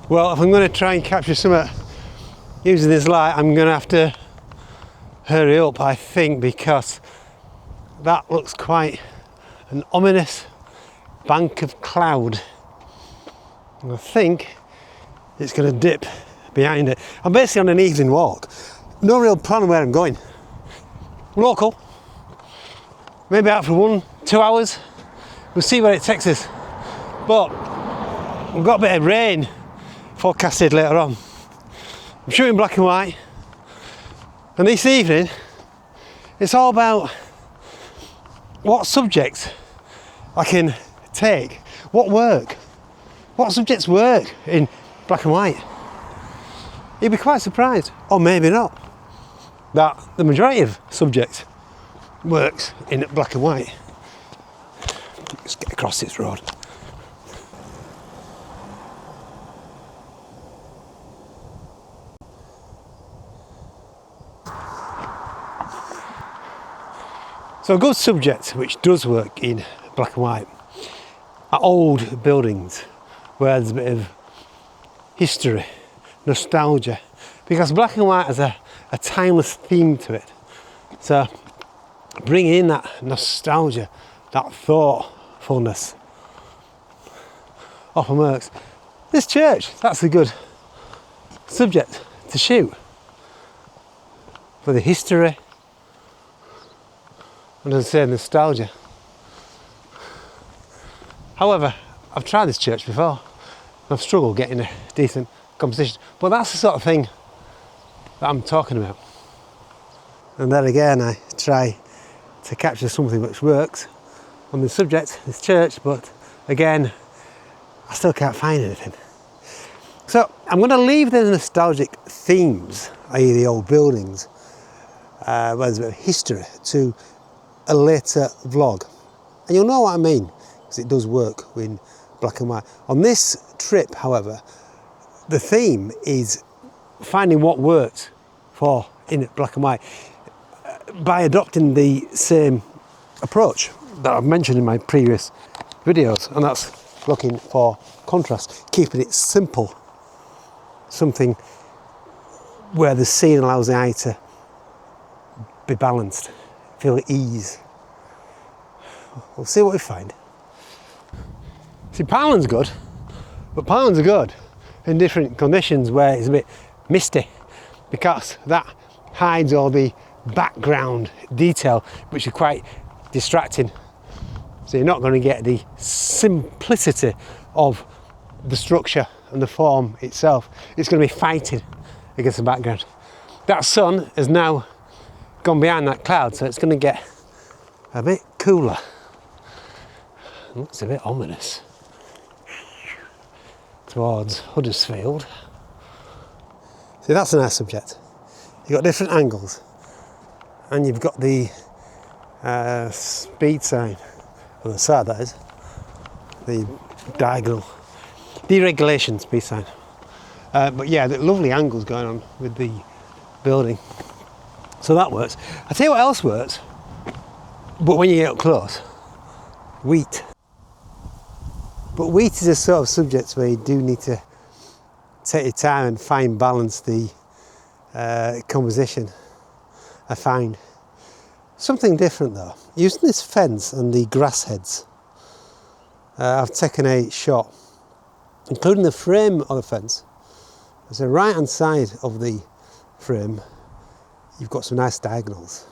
Well, if I'm going to try and capture something using this light, I'm going to have to hurry up, I think, because that looks quite an ominous bank of cloud. And I think it's going to dip behind it. I'm basically on an evening walk. No real plan of where I'm going. Local. Maybe out for 1-2 hours. We'll see where it takes us. But we've got a bit of rain forecasted later on. I'm shooting black and white. And this evening, it's all about what subjects I can take, what subjects work in black and white. You'd be quite surprised, or maybe not, that the majority of subjects works in black and white. Let's get across this road. So a good subject which does work in black and white are old buildings where there's a bit of history, nostalgia, because black and white has a timeless theme to it. So bringing in that nostalgia, that thoughtfulness often works. This church, that's a good subject to shoot for the history, and as I say, nostalgia. However, I've tried this church before and I've struggled getting a decent composition, but that's the sort of thing that I'm talking about. And then again, I try to capture something which works on the subject, this church, but again, I still can't find anything. So I'm going to leave the nostalgic themes, i.e. the old buildings, where there's a bit of history, to a later vlog. And you'll know what I mean, because it does work in black and white. On this trip, however, the theme is finding what works for in black and white by adopting the same approach that I've mentioned in my previous videos, and that's looking for contrast, keeping it simple, something where the scene allows the eye to be balanced, feel at ease. We'll see what we find. See, Poundland's good, but Poundlands are good in different conditions where it's a bit misty, because that hides all the background detail, which are quite distracting. So you're not going to get the simplicity of the structure and the form itself. It's going to be fighting against the background. That sun has now gone behind that cloud, so it's going to get a bit cooler. It looks a bit ominous towards Huddersfield. See, that's a nice subject. You've got different angles, and you've got the speed sign on the side, that is, the diagonal deregulation speed sign. But yeah, the lovely angles going on with the building. So that works. I'll tell you what else works, but when you get up close, wheat. But wheat is a sort of subject where you do need to take your time and fine balance the composition. I find something different though. Using this fence and the grass heads, I've taken a shot, including the frame of the fence. There's a right hand side of the frame. You've got some nice diagonals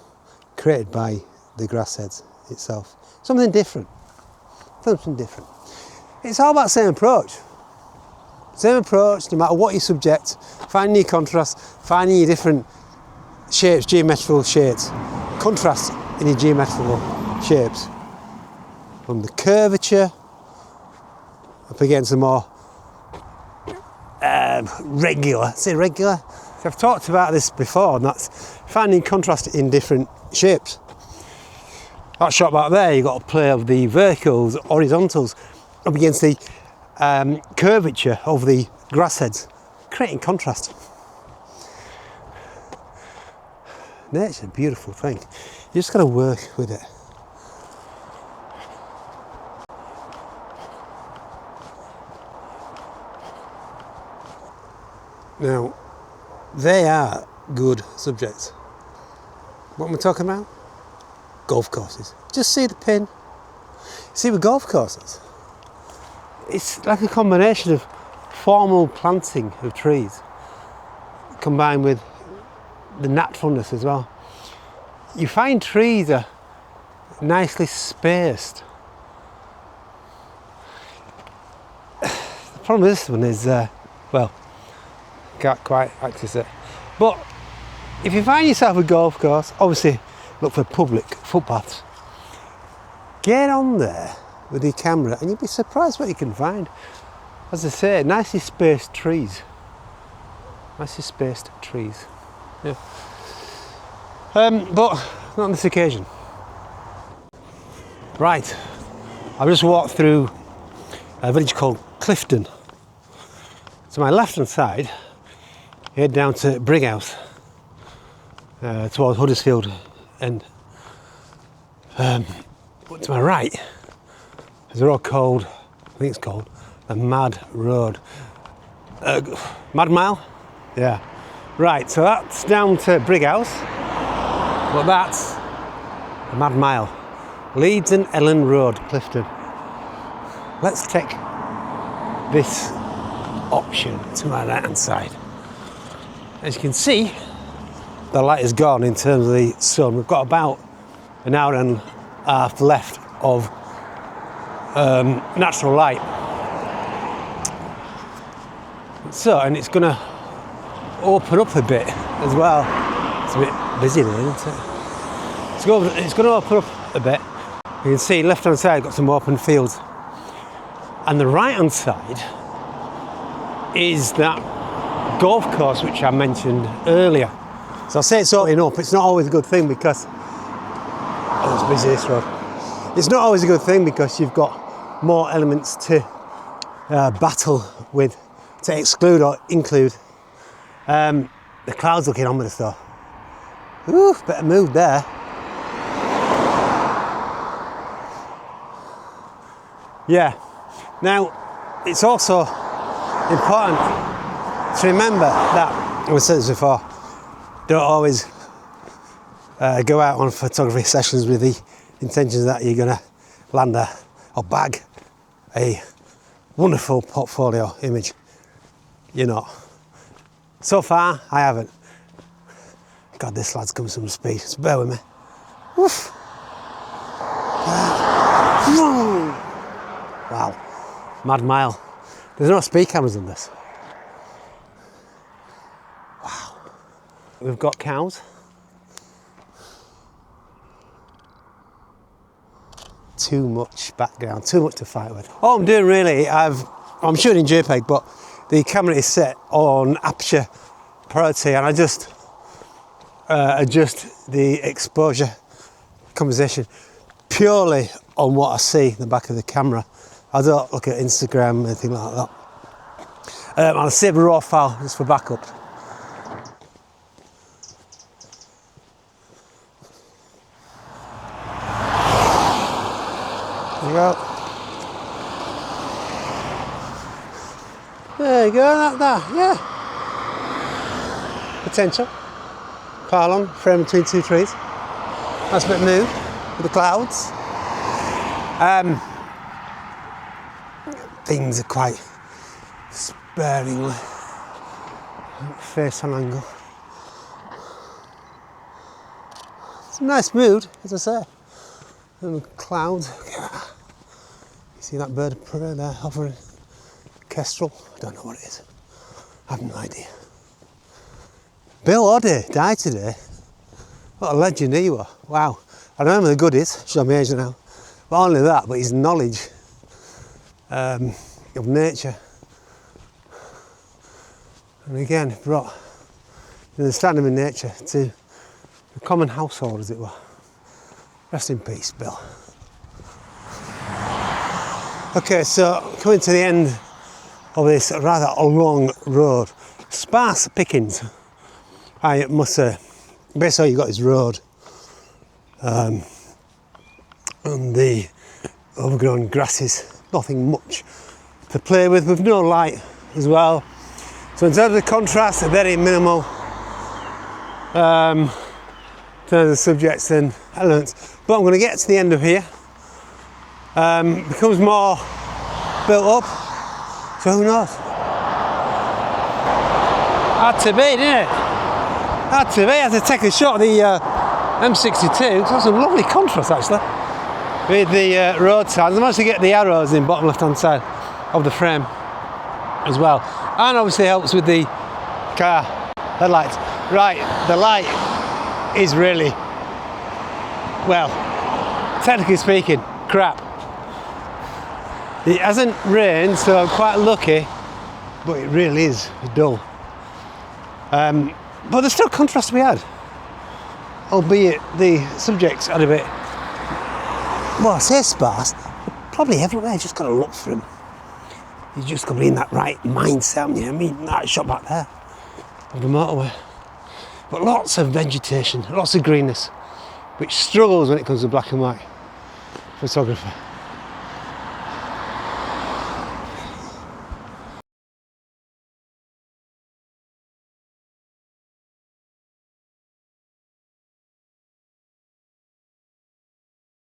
created by the grass heads itself. Something different. Something different. It's all about the same approach. Same approach, no matter what your subject, finding your contrast, finding your different shapes, geometrical shapes, contrast in your geometrical shapes. From the curvature up against the more regular. Say regular. So I've talked about this before, and that's finding contrast in different shapes. That shot back there, you've got a play of the verticals, horizontals, up against the curvature of the grass heads, creating contrast. Nature's a beautiful thing. You just got to work with it. Now, they are good subjects. What am I talking about? Golf courses. Just see the pin. See, with golf courses, it's like a combination of formal planting of trees combined with the naturalness as well. You find trees are nicely spaced. The problem with this one is, well, can't quite access it. But if you find yourself a golf course, obviously look for public footpaths. Get on there with your camera and you'll be surprised what you can find. As I say, nicely spaced trees. Nicely spaced trees. Yeah. But not on this occasion. Right, I've just walked through a village called Clifton. To my left hand side, head down to Brighouse, towards Huddersfield end. But to my right, there's a road called, I think it's called, the Mad Road. Mad Mile? Yeah. Right, so that's down to Brighouse, but that's the Mad Mile. Leeds and Ellen Road, Clifton. Let's take this option to my right hand side. As you can see, the light is gone in terms of the sun. We've got about an hour and a half left of natural light. So, and it's going to open up a bit as well. It's a bit busy there, isn't it? It's going to open up a bit. You can see left hand side got some open fields. And the right hand side is that golf course which I mentioned earlier. So I say it's opening up. It's not always a good thing because it's busy this road. It's not always a good thing because you've got more elements to battle with, to exclude or include. The clouds looking ominous though. Ooh, better move there. Yeah. Now, it's also important to remember that, I've said this before, don't always go out on photography sessions with the intentions that you're going to land or bag a wonderful portfolio image. You're not. So far, I haven't. God, this lad's come some speed, so bear with me. Woof. Wow, Mad Mile. There's no speed cameras on this. Wow. We've got cows. Too much background, too much to fight with. All I'm doing really, I'm shooting in JPEG, but the camera is set on aperture priority, and I just adjust the exposure composition purely on what I see in the back of the camera. I don't look at Instagram or anything like that. And I save a raw file just for backup. There you go. There you go, that, yeah. Potential. Pylon, frame between two trees. Nice bit of move with the clouds. Things are quite sparingly face on angle. It's a nice mood, as I say. And the clouds. You see that bird of prey there hovering? Kestrel? I don't know what it is. I have no idea. Bill Oddie died today. What a legend he was. Wow. I remember the goodies, show me age now. Not only that, but his knowledge of nature. And again, brought the understanding of nature to the common household, as it were. Rest in peace, Bill. Okay, so coming to the end of this rather long road, sparse pickings, I must say. Basically, you got this road and the overgrown grasses, nothing much to play with no light as well. So in terms of the contrast, they're very minimal. In terms of subjects and elements. But I'm going to get to the end of here. Becomes more built up. So who knows? Had to be, didn't it? Had to be. I had to take a shot of the M62. It's got some lovely contrast actually with the road signs. I managed to get the arrows in bottom left hand side of the frame as well. And obviously helps with the car headlights. Right, the light is really, well, technically speaking, crap. It hasn't rained, so I'm quite lucky, but it really is dull. But there's still contrast to be had, albeit the subjects had a bit, well, I say sparse, probably everywhere. You just got to look for them. You just got to be in that right mindset, haven't you? I mean, that shot back there of the motorway. But lots of vegetation, lots of greenness, which struggles when it comes to black and white photography.